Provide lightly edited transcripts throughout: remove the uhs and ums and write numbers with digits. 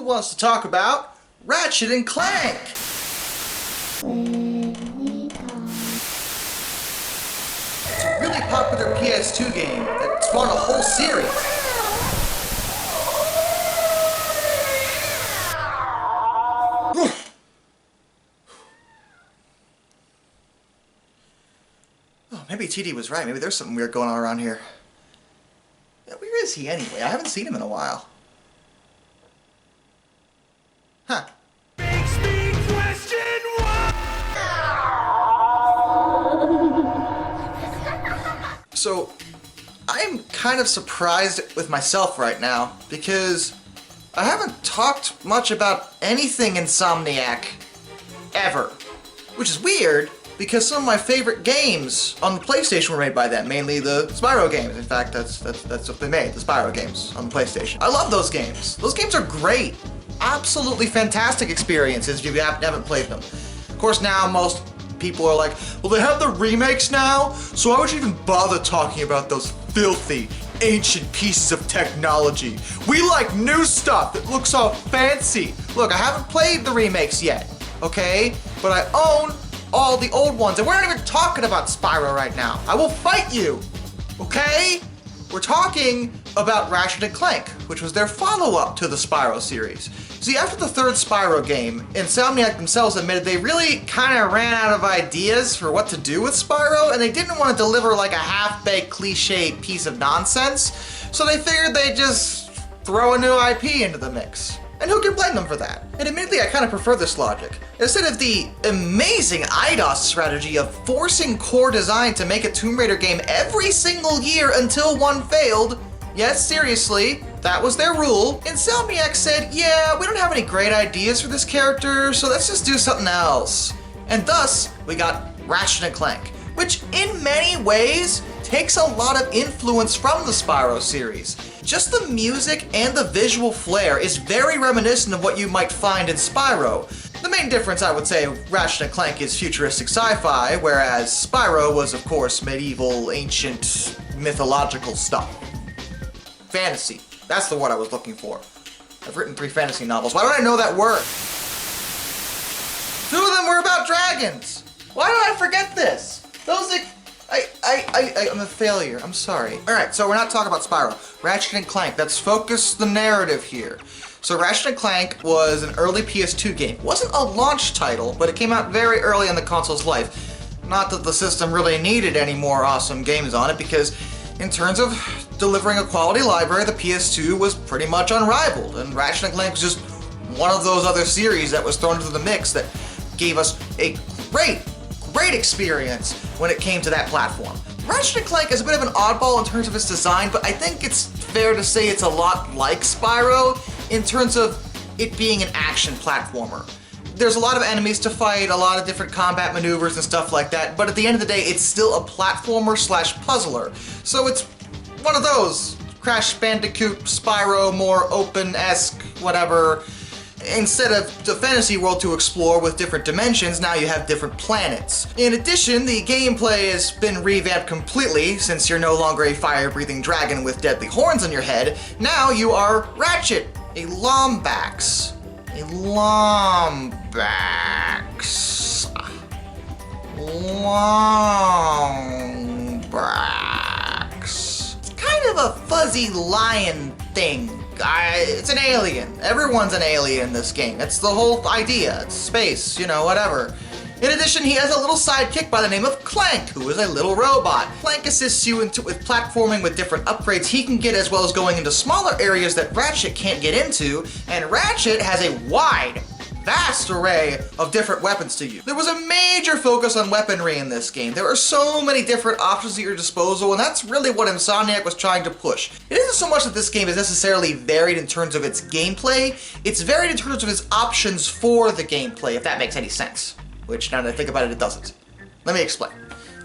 wants to talk about Ratchet and Clank? It's a really popular PS2 game that spawned a whole series. Oh, maybe TD was right. Maybe there's something weird going on around here. Yeah, where is he anyway? I haven't seen him in a while. Huh. Makes me question So, I'm kind of surprised with myself right now, because I haven't talked much about anything Insomniac ever. Which is weird, because some of my favorite games on the PlayStation were made by them, mainly the Spyro games. In fact, that's what they made, the Spyro games on the PlayStation. I love those games. Those games are great. Absolutely fantastic experiences if you haven't played them. Of course, now most people are like, well, they have the remakes now, so why would you even bother talking about those filthy, ancient pieces of technology? We like new stuff that looks all fancy. Look, I haven't played the remakes yet, okay? But I own all the old ones, and we're not even talking about Spyro right now. I will fight you, okay? We're talking about Ratchet and Clank, which was their follow-up to the Spyro series. See, after the third Spyro game, Insomniac themselves admitted they really kind of ran out of ideas for what to do with Spyro, and they didn't want to deliver like a half-baked cliche piece of nonsense, so they figured they'd just throw a new IP into the mix. And who can blame them for that? And admittedly, I kind of prefer this logic. Instead of the amazing IDOS strategy of forcing core design to make a Tomb Raider game every single year until one failed, yes, seriously, that was their rule, Insomniac said, yeah, we don't have any great ideas for this character, so let's just do something else. And thus, we got Ratchet and Clank, which in many ways takes a lot of influence from the Spyro series. Just the music and the visual flair is very reminiscent of what you might find in Spyro. The main difference, I would say, Ratchet and Clank is futuristic sci-fi, whereas Spyro was, of course, medieval, ancient, mythological stuff. Fantasy. That's the word I was looking for. I've written 3 fantasy novels. Why don't I know that word? 2 of them were about dragons. Why did I forget this? I'm a failure. I'm sorry. Alright, so we're not talking about Spyro. Ratchet and Clank. Let's focus the narrative here. So Ratchet and Clank was an early PS2 game. It wasn't a launch title, but it came out very early in the console's life. Not that the system really needed any more awesome games on it, because in terms of delivering a quality library, the PS2 was pretty much unrivaled, and Ratchet and Clank was just one of those other series that was thrown into the mix that gave us a great experience when it came to that platform. Ratchet and Clank is a bit of an oddball in terms of its design, but I think it's fair to say it's a lot like Spyro in terms of it being an action platformer. There's a lot of enemies to fight, a lot of different combat maneuvers and stuff like that, but at the end of the day, it's still a platformer slash puzzler. So it's one of those Crash Bandicoot, Spyro, more open-esque, whatever. Instead of the fantasy world to explore with different dimensions, now you have different planets. In addition, the gameplay has been revamped completely since you're no longer a fire-breathing dragon with deadly horns on your head. Now you are Ratchet, a Lombax. A Lombax. It's kind of a fuzzy lion thing. It's an alien. Everyone's an alien in this game. That's the whole idea. It's space, you know, whatever. In addition, he has a little sidekick by the name of Clank, who is a little robot. Clank assists you with platforming with different upgrades he can get, as well as going into smaller areas that Ratchet can't get into, and Ratchet has a vast array of different weapons to use. There was a major focus on weaponry in this game. There are so many different options at your disposal, and that's really what Insomniac was trying to push. It isn't so much that this game is necessarily varied in terms of its gameplay, it's varied in terms of its options for the gameplay, if that makes any sense. Which, now that I think about it, it doesn't. Let me explain.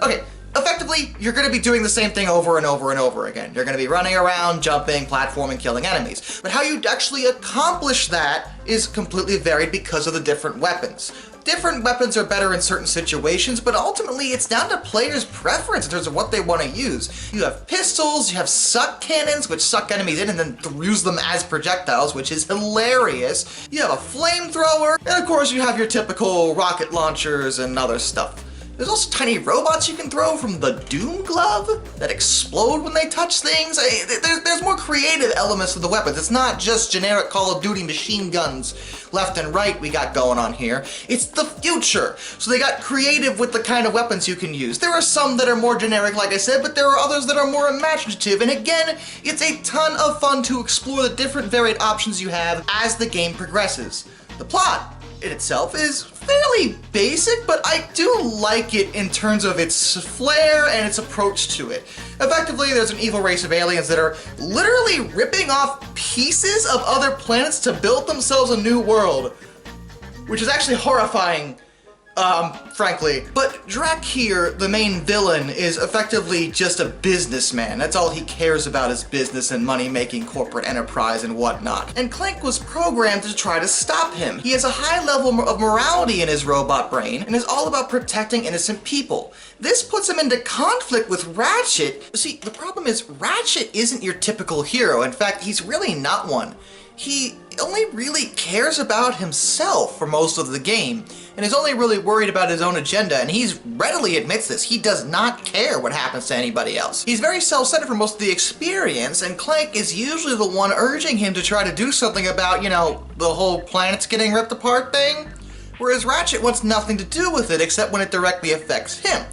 Okay, effectively, you're going to be doing the same thing over and over and over again. You're going to be running around, jumping, platforming, killing enemies. But how you actually accomplish that is completely varied because of the different weapons. different weapons are better in certain situations, but ultimately it's down to players' preference in terms of what they want to use. You have pistols, you have suck cannons, which suck enemies in and then use them as projectiles, which is hilarious. You have a flamethrower, and of course you have your typical rocket launchers and other stuff. There's also tiny robots you can throw from the Doom Glove that explode when they touch things. There's more creative elements to the weapons. It's not just generic Call of Duty machine guns left and right we got going on here. It's the future. So they got creative with the kind of weapons you can use. There are some that are more generic, like I said, but there are others that are more imaginative. And again, it's a ton of fun to explore the different varied options you have as the game progresses. The plot in itself is fairly basic, but I do like it in terms of its flair and its approach to it. Effectively, there's an evil race of aliens that are literally ripping off pieces of other planets to build themselves a new world, which is actually horrifying, frankly. But Drac here, the main villain, is effectively just a businessman. That's all he cares about is business and money-making corporate enterprise and whatnot. And Clank was programmed to try to stop him. He has a high level of morality in his robot brain and is all about protecting innocent people. This puts him into conflict with Ratchet. See, the problem is Ratchet isn't your typical hero. In fact, he's really not one. He only really cares about himself for most of the game, and is only really worried about his own agenda, and he readily admits this. He does not care what happens to anybody else. He's very self-centered for most of the experience, and Clank is usually the one urging him to try to do something about, you know, the whole planets getting ripped apart thing, whereas Ratchet wants nothing to do with it except when it directly affects him.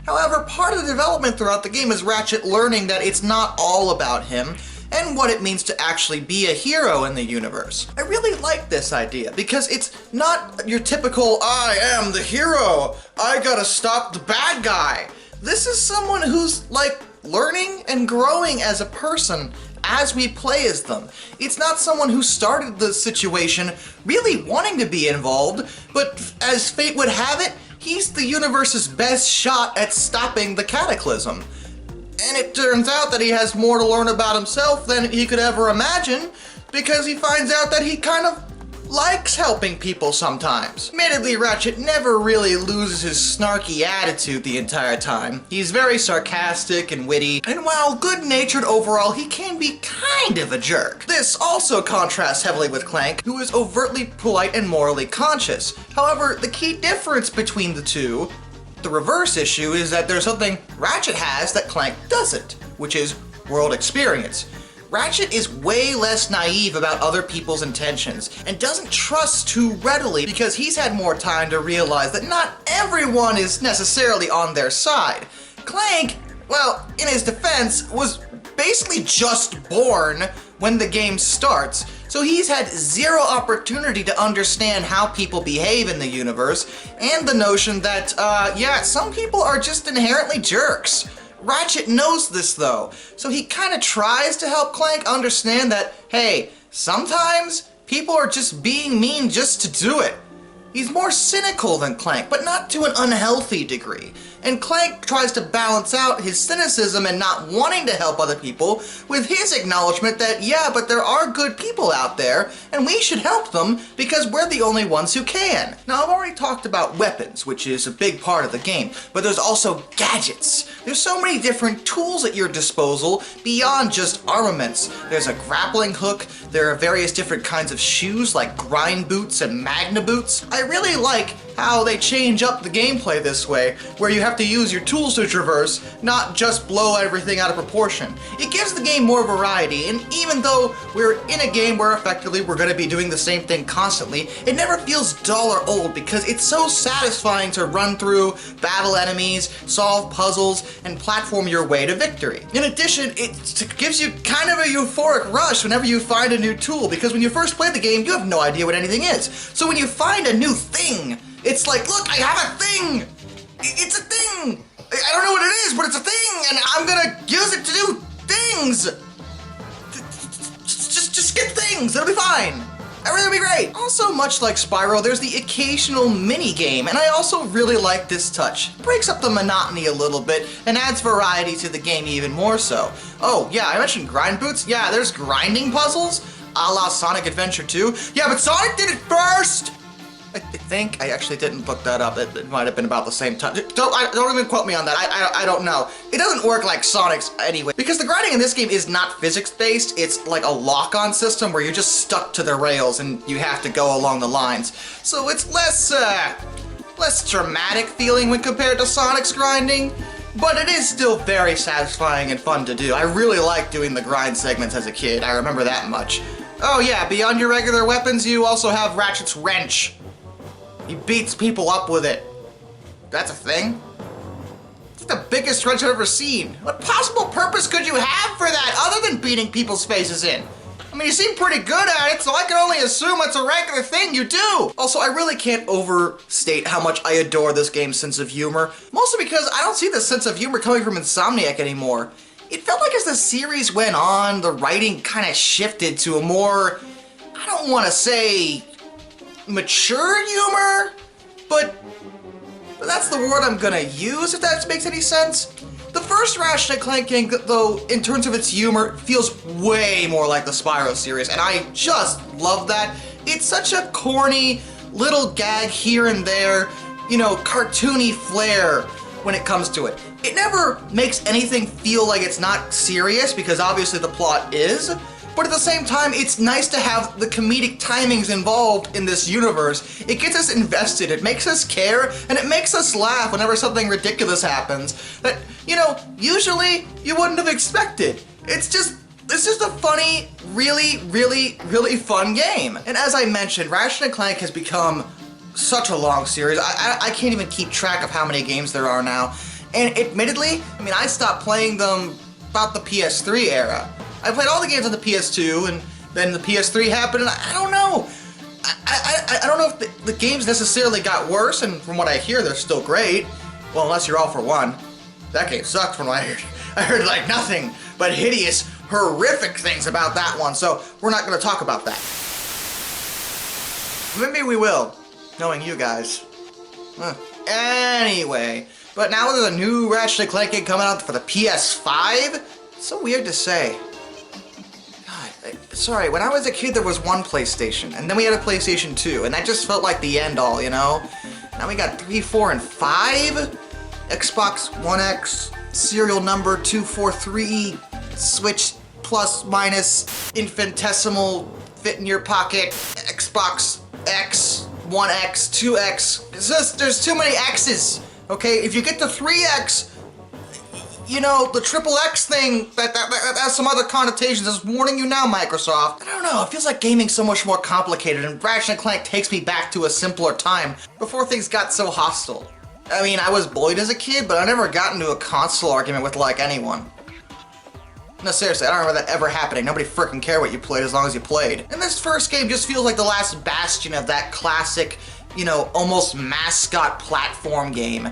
However, part of the development throughout the game is Ratchet learning that it's not all about him, and what it means to actually be a hero in the universe. I really like this idea because it's not your typical, I am the hero, I gotta stop the bad guy. This is someone who's like learning and growing as a person as we play as them. It's not someone who started the situation really wanting to be involved, but as fate would have it, he's the universe's best shot at stopping the cataclysm. And it turns out that he has more to learn about himself than he could ever imagine, because he finds out that he kind of likes helping people sometimes. Admittedly, Ratchet never really loses his snarky attitude the entire time. He's very sarcastic and witty, and while good-natured overall, he can be kind of a jerk. This also contrasts heavily with Clank, who is overtly polite and morally conscious. However, the key difference between the two, the reverse issue, is that there's something Ratchet has that Clank doesn't, which is world experience. Ratchet is way less naive about other people's intentions and doesn't trust too readily because he's had more time to realize that not everyone is necessarily on their side. Clank, well, in his defense, was basically just born when the game starts, so he's had zero opportunity to understand how people behave in the universe, and the notion that, yeah, some people are just inherently jerks. Ratchet knows this though, so he kinda tries to help Clank understand that, hey, sometimes people are just being mean just to do it. He's more cynical than Clank, but not to an unhealthy degree. And Clank tries to balance out his cynicism and not wanting to help other people with his acknowledgement that, yeah, but there are good people out there, and we should help them because we're the only ones who can. Now, I've already talked about weapons, which is a big part of the game, but there's also gadgets. There's so many different tools at your disposal beyond just armaments. There's a grappling hook, there are various different kinds of shoes like grind boots and magna boots. I really like how they change up the gameplay this way, where you have to use your tools to traverse, not just blow everything out of proportion. It gives the game more variety, and even though we're in a game where effectively we're going to be doing the same thing constantly, it never feels dull or old because it's so satisfying to run through, battle enemies, solve puzzles, and platform your way to victory. In addition, it gives you kind of a euphoric rush whenever you find a new tool, because when you first play the game, you have no idea what anything is. So when you find a new thing, it's like, look, I have a thing! It's a thing! I don't know what it is, but it's a thing, and I'm gonna use it to do things! Just get things, it'll be fine! Everything will be great! Also, much like Spyro, there's the occasional mini-game, and I also really like this touch. It breaks up the monotony a little bit, and adds variety to the game even more so. Oh, yeah, I mentioned grind boots. Yeah, there's grinding puzzles, a la Sonic Adventure 2. Yeah, but Sonic did it first! I think I actually didn't look that up. It might have been about the same time. Don't even quote me on that. I don't know. It doesn't work like Sonic's anyway, because the grinding in this game is not physics-based. It's like a lock-on system where you're just stuck to the rails and you have to go along the lines. So it's less dramatic feeling when compared to Sonic's grinding, but it is still very satisfying and fun to do. I really liked doing the grind segments as a kid. I remember that much. Oh yeah, beyond your regular weapons, you also have Ratchet's wrench. He beats people up with it. That's a thing? It's the biggest wrench I've ever seen. What possible purpose could you have for that other than beating people's faces in? I mean, you seem pretty good at it, so I can only assume it's a regular thing you do. Also, I really can't overstate how much I adore this game's sense of humor, mostly because I don't see this sense of humor coming from Insomniac anymore. It felt like as the series went on, the writing kind of shifted to a more, I don't want to say mature humor, but that's the word I'm gonna use, if that makes any sense. The first Ratchet Clank game, though, in terms of its humor, feels way more like the Spyro series, and I just love that. It's such a corny little gag here and there, you know, cartoony flair when it comes to it. It never makes anything feel like it's not serious, because obviously the plot is, but at the same time, it's nice to have the comedic timings involved in this universe. It gets us invested, it makes us care, and it makes us laugh whenever something ridiculous happens that, you know, usually you wouldn't have expected. It's just a funny, really fun game. And as I mentioned, Ratchet & Clank has become such a long series. I can't even keep track of how many games there are now. And admittedly, I mean, I stopped playing them about the PS3 era. I played all the games on the PS2, and then the PS3 happened, and I don't know. I don't know if the games necessarily got worse, and from what I hear, they're still great. Well, unless you're All For One. That game sucked from what I heard. I heard like nothing but hideous, horrific things about that one, so we're not going to talk about that. Maybe we will, knowing you guys. Anyway, but now there's a new Ratchet & Clank game coming out for the PS5. It's so weird to say. Sorry, when I was a kid there was one PlayStation, and then we had a PlayStation 2, and that just felt like the end all, you know? Now we got 3, 4, and 5? Xbox One X, serial number 243, Switch plus minus, infinitesimal, fit in your pocket, Xbox X, 1X, 2X. It's just, there's too many X's, okay? If you get to 3X, you know, the triple X thing, that has some other connotations. I'm warning you now, Microsoft. I don't know, it feels like gaming's so much more complicated, and Ratchet & Clank takes me back to a simpler time, before things got so hostile. I mean, I was bullied as a kid, but I never got into a console argument with, like, anyone. No, seriously, I don't remember that ever happening. Nobody frickin' cared what you played as long as you played. And this first game just feels like the last bastion of that classic, you know, almost mascot platform game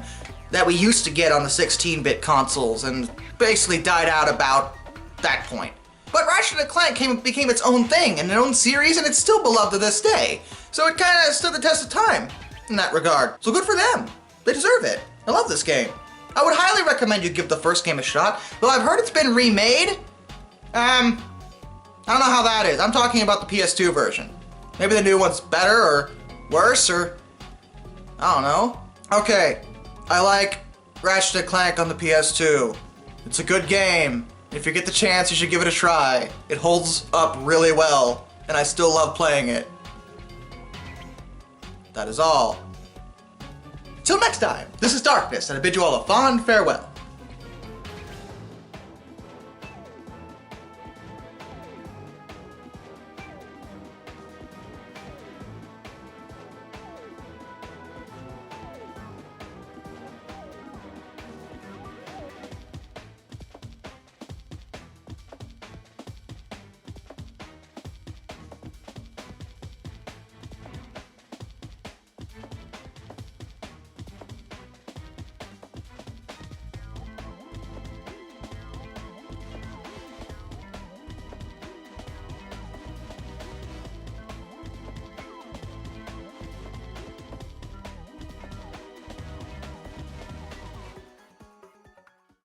that we used to get on the 16-bit consoles and basically died out about that point. But Ratchet & Clank became its own thing and an own series, and it's still beloved to this day. So it kind of stood the test of time in that regard. So good for them. They deserve it. I love this game. I would highly recommend you give the first game a shot, though I've heard it's been remade. I don't know how that is. I'm talking about the PS2 version. Maybe the new one's better or worse, or I don't know. Okay. I like Ratchet & Clank on the PS2. It's a good game. If you get the chance, you should give it a try. It holds up really well, and I still love playing it. That is all. Till next time, this is Darkness, and I bid you all a fond farewell.